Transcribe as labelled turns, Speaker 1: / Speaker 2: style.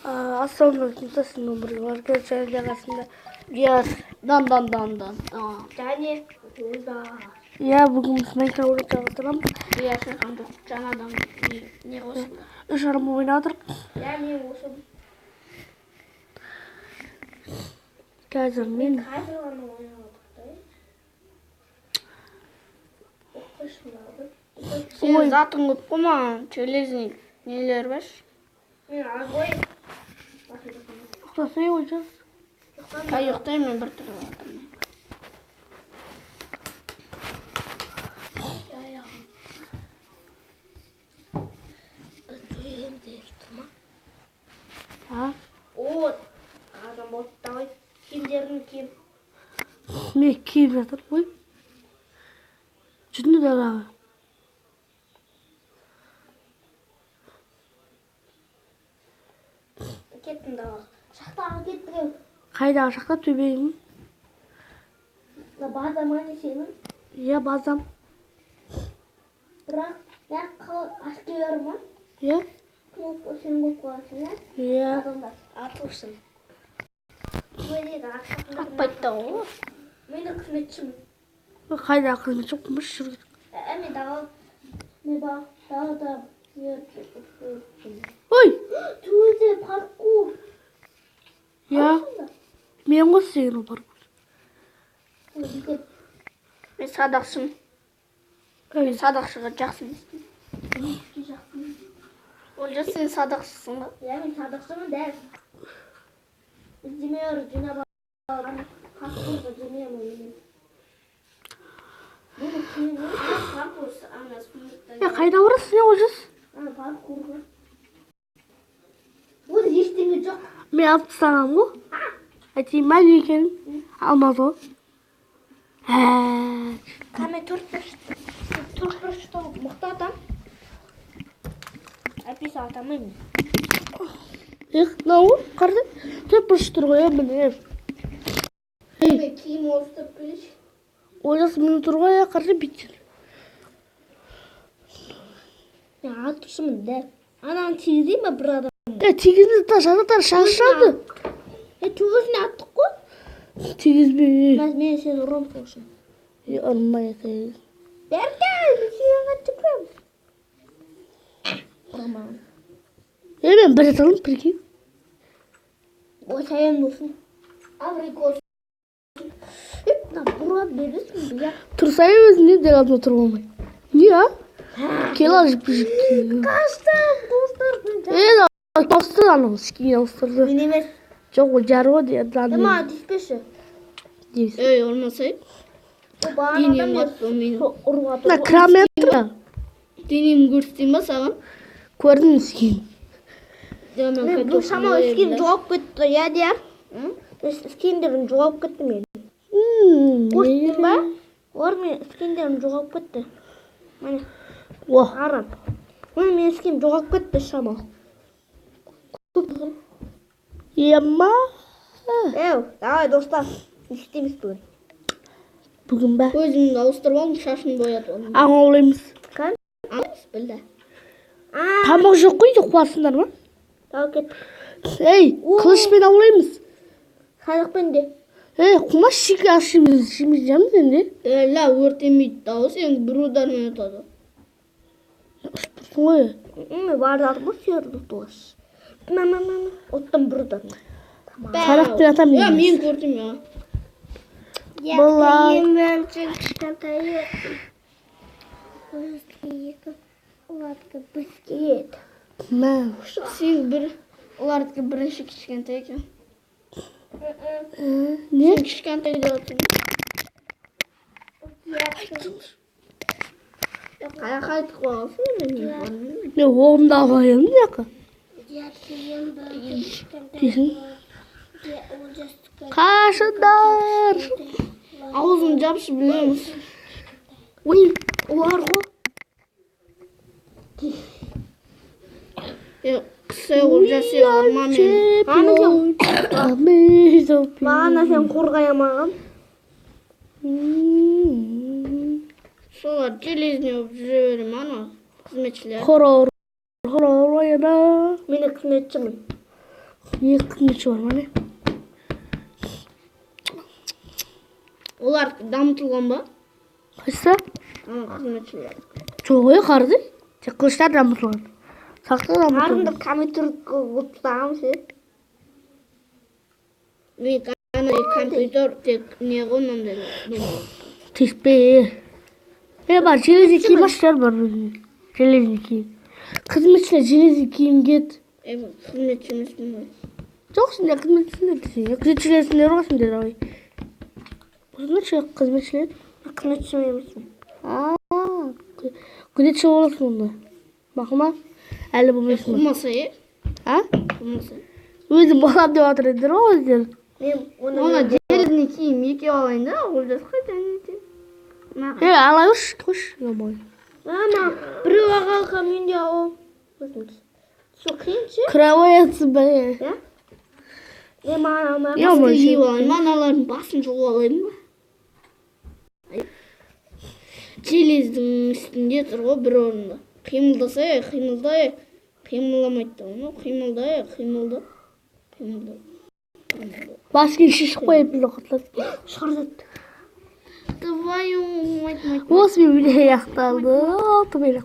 Speaker 1: Ассалаумағалейкум, сіздің өміріңіз жайы жағасында дан.
Speaker 2: және
Speaker 1: Иә, бүгін біз Майнкрафт ойнап жатырмыз.
Speaker 2: иә шақырды жаңадан не қосып
Speaker 1: Үш адам ойнап жатырмыз.
Speaker 2: иә мен осы
Speaker 1: Қазір мен
Speaker 2: қазір ғана ойнап отырмын. Сенің затың көп қой, маған железный нелер бар. Мен огой.
Speaker 1: ұйықтасай ойнайық.
Speaker 2: Ұйықтаймын, мен бір түрлі жатырмын. О, адам болды, давай киімдерін киіп.
Speaker 1: Мен киіп жатыр. Ой. Жүзінде далаға.
Speaker 2: Кеттім далаға. Шақтаға кеттім.
Speaker 1: Қайдағы шақта? Төбеңің?
Speaker 2: База ма не сенің?
Speaker 1: Иә, базам.
Speaker 2: Бірақ, аскер ма?
Speaker 1: Иә.
Speaker 2: Кнопка сен көп қоясың, иә?
Speaker 1: Иә.
Speaker 2: Адамдар атылсын. Атпайды ғой. Мен де қызметшімін.
Speaker 1: Қайдағы қызметші қылмыш жүрген.
Speaker 2: Мен далада
Speaker 1: Ой!
Speaker 2: Төзе паркур.
Speaker 1: Иә. Мен ғой сен ол паркур.
Speaker 2: Мен садақшымын. Мен садақшыға жақсы емеспін. Олжас, сен садақшысың ба? Иә, мен садақшымын, дәл. Іздемеуір жинап алған паркурға жинаймын. Бұны кейін паркур
Speaker 1: қайда барасың сен Олжас?
Speaker 2: паркурға. Ол ештеңе жоқ.
Speaker 1: Мен алып тастағам ғой. Айтайын ба не екенін? Алмады ғой.
Speaker 2: Мен төрт бұрышты мықты адам. Әпесі атамаймын.
Speaker 1: Мынау қарды төрт бұрыш тұр ғой, міне.
Speaker 2: Мен киім олыстырып келеші.
Speaker 1: Олжас міне тұр ғой, қарды бүйтсін.
Speaker 2: Мен атышымын, дәл. Ананы тигізейін ба бір адам?
Speaker 1: Тигізді да жататар шағышады.
Speaker 2: Төбесіне аттық қой.
Speaker 1: Тигізбе.
Speaker 2: Мен сені ұрам соғышын.
Speaker 1: Ұрмай атайын.
Speaker 2: Бәрден, сен қатып ұрмаған.
Speaker 1: Мен бір аталым, прикинь.
Speaker 2: Ой, саян болсын. Абрикос. Бұрат бересің бе?
Speaker 1: Тұрсай өзіне дел алдына тұрып алмай. Не, а? Кел алып жүр.
Speaker 2: Қаштам, достар.
Speaker 1: Ауыстырды анау, скин ауыстырды.
Speaker 2: Мен емес.
Speaker 1: Жоқ, ол жары ғой деді.
Speaker 2: Ма, деспеші.
Speaker 1: Дейсің.
Speaker 2: Олмасай.
Speaker 1: На краметра.
Speaker 2: Денем көрсетейін ба саған?
Speaker 1: Көрдің скин.
Speaker 2: Бұл шама скин жоғап кетті, я дияр. Скиндерін жоғап кетті мен. Көрсетейін ба? Олар мен скиндерін жоғап кетті. Мәне. Арам. Мен скин жоғап кетті шама.
Speaker 1: Ема.
Speaker 2: Давай достар. Не істейміз бүгін?
Speaker 1: Бүгін ба?
Speaker 2: Көзімді ауыстырып алдым, шашын боятып алдым.
Speaker 1: Аң аулаймыз.
Speaker 2: Кән? Аңыз білді.
Speaker 1: Тамақ жоқ қой, қуасыңдар ма?
Speaker 2: Тау кет.
Speaker 1: Қылышпен аулаймыз.
Speaker 2: Қайықпен де.
Speaker 1: Құмаш шеге ашымыз, шеміз жамыз енді.
Speaker 2: Ла, өртемейді дауы, сен бір удармен өтады.
Speaker 1: Ұшпырсың ғой.
Speaker 2: Бардады бұл серді туаш. Оттан бір удармен.
Speaker 1: Садақпен атам
Speaker 2: мен көрдім, я.
Speaker 1: Бұлай.
Speaker 2: Кішкентайы. Олардікі бізге еді. Сен олардікі бірінші кішкентай екен.
Speaker 1: Не?
Speaker 2: Сен кішкентай де өтін. Қайқайтық болғасын,
Speaker 1: Мен оғымда алайын, яқы. Дейсің? Қашындар!
Speaker 2: Аузын жапшы білеміз.
Speaker 1: Ой, олар ғой.
Speaker 2: Кісі олжасы орма мен. Мағана сен қорғаямаған. Солар железіне өп жүре берем, ана қызметшілер.
Speaker 1: Хорор. Horror oyunu.
Speaker 2: Мен қызметшімін.
Speaker 1: Екі қызметші бар ма не?
Speaker 2: Олар дамытылған ба?
Speaker 1: Қайсы?
Speaker 2: Қызметшілер.
Speaker 1: Жоқ ой қарды. Тек қылыштар дамытылған. Сақтық дамытылған.
Speaker 2: Арында компьютер ұтсамыз, компьютер тек не ғой мынандай.
Speaker 1: Теспе. Бар, железный киім аштар бар. Железный киім. Қызметшілер железный киім кет.
Speaker 2: Қызметші емеспін ғой.
Speaker 1: Жоқ, сендер қызметшілер десең. Күзетшілерсіңдер ғой сендер ой. Қызметшілер?
Speaker 2: Қызметші емеспін.
Speaker 1: Күзетші боласың онда. Бақыма? Әлі болмайсың ба?
Speaker 2: Қылмаса,
Speaker 1: Қылмаса. Өзім балам деп атыр едіңдер ғой өздерің.
Speaker 2: Ona железный киім екі алайын да, олжас қайтайын.
Speaker 1: Алай ұш, қош.
Speaker 2: Біреу ағалға менде ол. Сол қиыншы?
Speaker 1: Кроваяться ба?
Speaker 2: Басты киіп алайын, аналардың басын жұлып алайын ба? Желездің үстінде тұр ғой бір орында. Қимылдасай, қимылдамайды оны. Қимылда.
Speaker 1: Басын шешіп қойып бір қотлады.
Speaker 2: Шығардады. Твою мать.
Speaker 1: Осы мен видео аяқталды.